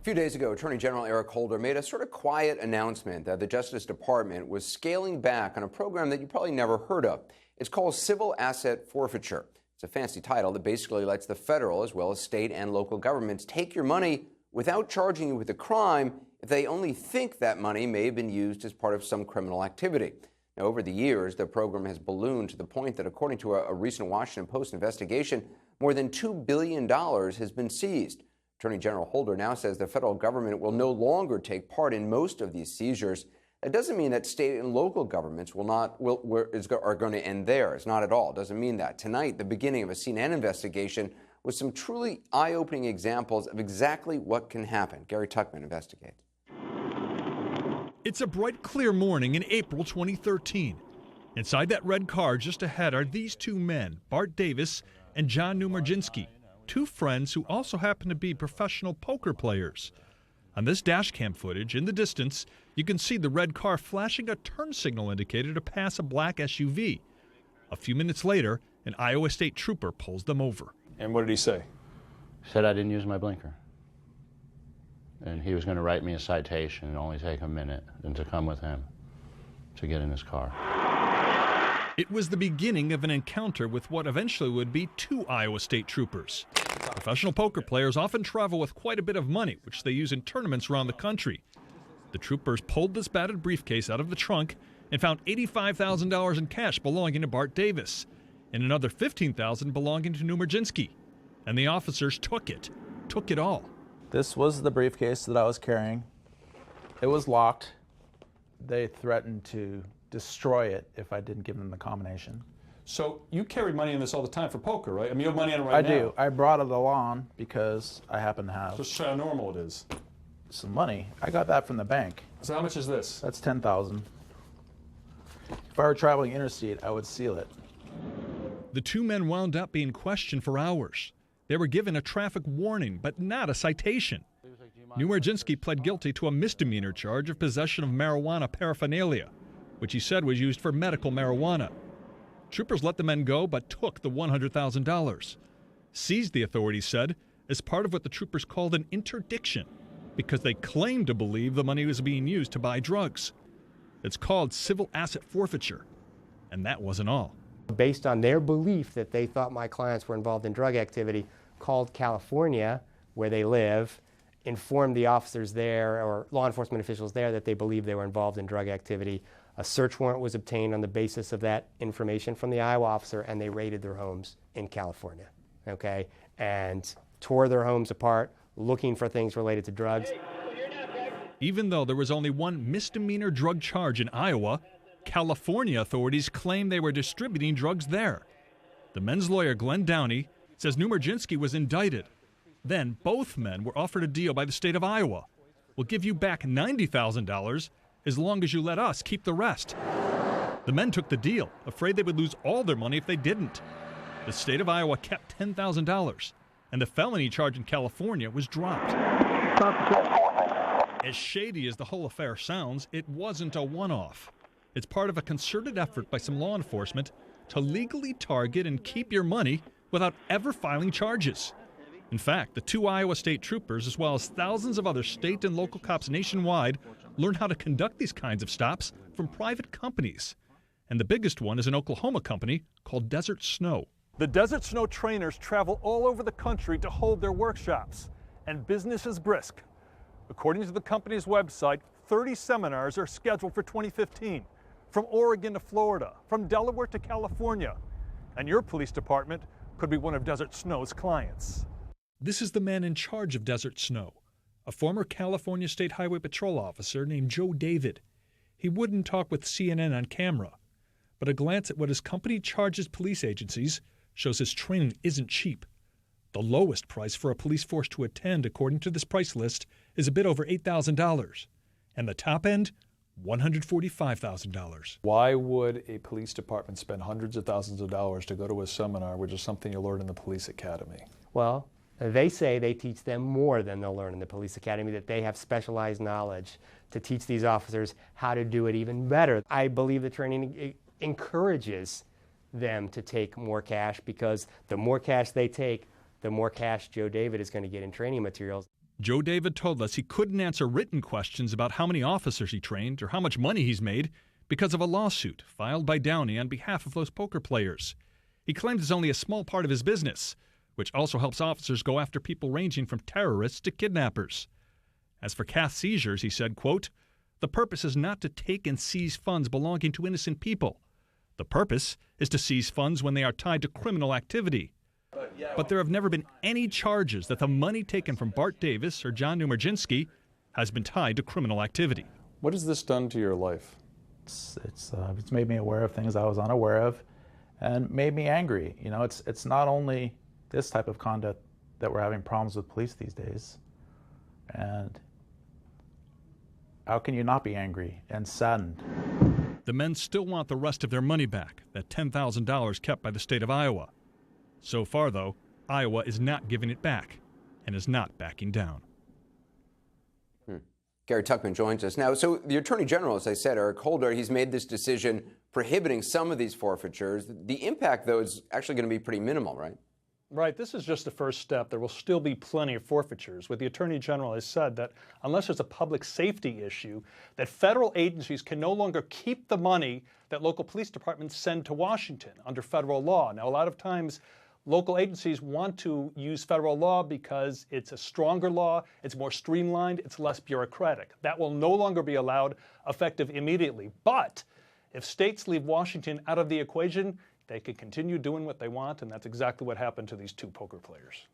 A few days ago, Attorney General Eric Holder made a sort of quiet announcement that the Justice Department was scaling back on a program that you probably never heard of. It's called civil asset forfeiture. It's a fancy title that basically lets the federal as well as state and local governments take your money without charging you with a crime if they only think that money may have been used as part of some criminal activity. Now, over the years, the program has ballooned to the point that, according to a recent Washington Post investigation, more than $2 billion has been seized. Attorney General Holder now says the federal government will no longer take part in most of these seizures. That doesn't mean that state and local governments are going to end theirs. Not at all. It doesn't mean that. Tonight, the beginning of a CNN investigation with some truly eye-opening examples of exactly what can happen. Gary Tuchman investigates. It's a bright, clear morning in April 2013. Inside that red car just ahead are these two men, Bart Davis and John Numerzinski, two friends who also happen to be professional poker players. On this dash cam footage, in the distance, you can see the red car flashing a turn signal indicator to pass a black SUV. A few minutes later, an Iowa State trooper pulls them over. And what did he say? He said I didn't use my blinker. And he was going to write me a citation and only take a minute and to come with him to get in his car. It was the beginning of an encounter with what eventually would be two Iowa State troopers. Professional poker players often travel with quite a bit of money, which they use in tournaments around the country. The troopers pulled this battered briefcase out of the trunk and found $85,000 in cash belonging to Bart Davis and another $15,000 belonging to Numerzinski. And the officers took it all. This was the briefcase that I was carrying. It was locked. They threatened to destroy it if I didn't give them the combination. So you carry money in this all the time for poker, right? I mean, you have money in it right now. I do. I brought it along because I happen to have Just how normal it is. some money. I got that from the bank. So how much is this? That's $10,000. If I were traveling interstate, I would seal it. The two men wound up being questioned for hours. They were given a traffic warning, but not a citation. Numerzinski pled guilty to a misdemeanor charge of possession of marijuana paraphernalia, which he said was used for medical marijuana. Troopers let the men go, but took the $100,000. Seized, the authorities said, as part of what the troopers called an interdiction, because they claimed to believe the money was being used to buy drugs. It's called civil asset forfeiture. And that wasn't all. Based on their belief that they thought my clients were involved in drug activity, called California, where they live, informed the officers there or law enforcement officials there that they believed they were involved in drug activity. A search warrant was obtained on the basis of that information from the Iowa officer, and they raided their homes in California, okay, and tore their homes apart, looking for things related to drugs. Even though there was only one misdemeanor drug charge in Iowa, California authorities claim they were distributing drugs there. The men's lawyer, Glenn Downey, says Numerzinski was indicted. Then both men were offered a deal by the state of Iowa. We'll give you back $90,000 as long as you let us keep the rest. The men took the deal, afraid they would lose all their money if they didn't. The state of Iowa kept $10,000, and the felony charge in California was dropped. As shady as the whole affair sounds, it wasn't a one-off. It's part of a concerted effort by some law enforcement to legally target and keep your money without ever filing charges. In fact, the two Iowa State troopers, as well as thousands of other state and local cops nationwide, learned how to conduct these kinds of stops from private companies. And the biggest one is an Oklahoma company called Desert Snow. The Desert Snow trainers travel all over the country to hold their workshops, and business is brisk. According to the company's website, 30 seminars are scheduled for 2015, from Oregon to Florida, from Delaware to California. And your police department could be one of Desert Snow's clients. This is the man in charge of Desert Snow, a former California State Highway Patrol officer named Joe David. He wouldn't talk with CNN on camera, but a glance at what his company charges police agencies shows his training isn't cheap. The lowest price for a police force to attend, according to this price list, is a bit over $8,000, and the top end, $145,000. Why would a police department spend hundreds of thousands of dollars to go to a seminar, which is something you learn in the police academy? Well, they say they teach them more than they'll learn in the police academy, that they have specialized knowledge to teach these officers how to do it even better. I believe the training encourages them to take more cash, because the more cash they take, the more cash Joe David is going to get in training materials. Joe David told us he couldn't answer written questions about how many officers he trained or how much money he's made because of a lawsuit filed by Downey on behalf of those poker players. He claims it's only a small part of his business, which also helps officers go after people ranging from terrorists to kidnappers. As for cash seizures, he said, quote, "The purpose is not to take and seize funds belonging to innocent people. The purpose is to seize funds when they are tied to criminal activity. But there have never been any charges that the money taken from Bart Davis or John Numerzinski has been tied to criminal activity." What has this done to your life? It's made me aware of things I was unaware of, and made me angry. You know, it's not only this type of conduct that we're having problems with police these days, and how can you not be angry and saddened? The men still want the rest of their money back, that $10,000 kept by the state of Iowa. So far, though, Iowa is not giving it back and is not backing down. Gary Tuchman joins us now. So the Attorney General, as I said, Eric Holder, he's made this decision prohibiting some of these forfeitures. The impact, though, is actually going to be pretty minimal, right? Right. This is just the first step. There will still be plenty of forfeitures. What the Attorney General has said that unless there's a public safety issue, that federal agencies can no longer keep the money that local police departments send to Washington under federal law. Now, a lot of times, local agencies want to use federal law because it's a stronger law, it's more streamlined, it's less bureaucratic. That will no longer be allowed, effective immediately. But if states leave Washington out of the equation, they can continue doing what they want, and that's exactly what happened to these two poker players.